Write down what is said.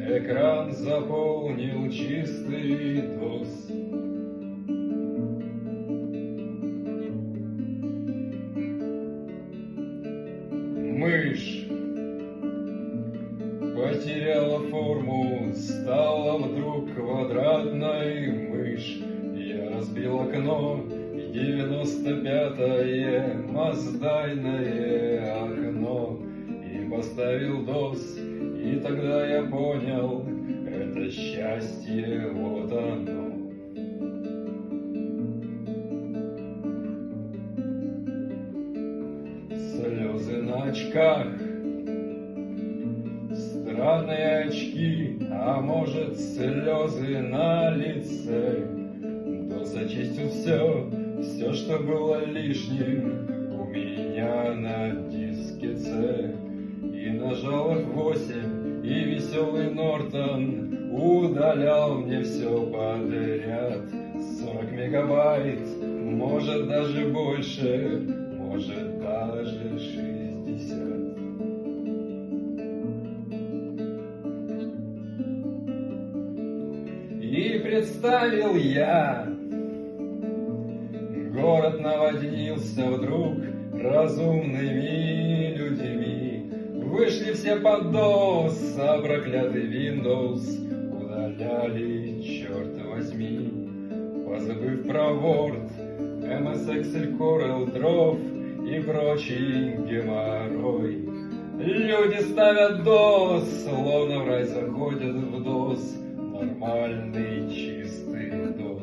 экран заполнил чистый DOS. Мышь потеряла форму, стала вдруг квадратной. Мышь, я разбил окно, 95-е маздайное окно, и поставил DOS, и тогда я понял, это счастье, вот оно. Слезы на очках, странные очки, а может слезы на лице. DOS очистил все, что было лишним у меня на диске C. И нажал F8, и веселый Нортон удалял мне все подряд. 40 мегабайт, может даже больше, может даже 60. И представил я, город наводнился вдруг разумными людьми. Вышли все под DOS, а проклятый Windows удаляли, черт возьми. Позабыв про Word, MS Excel, Corel Draw и прочий геморрой. Люди ставят DOS, словно в рай заходят в DOS, нормальный чистый DOS.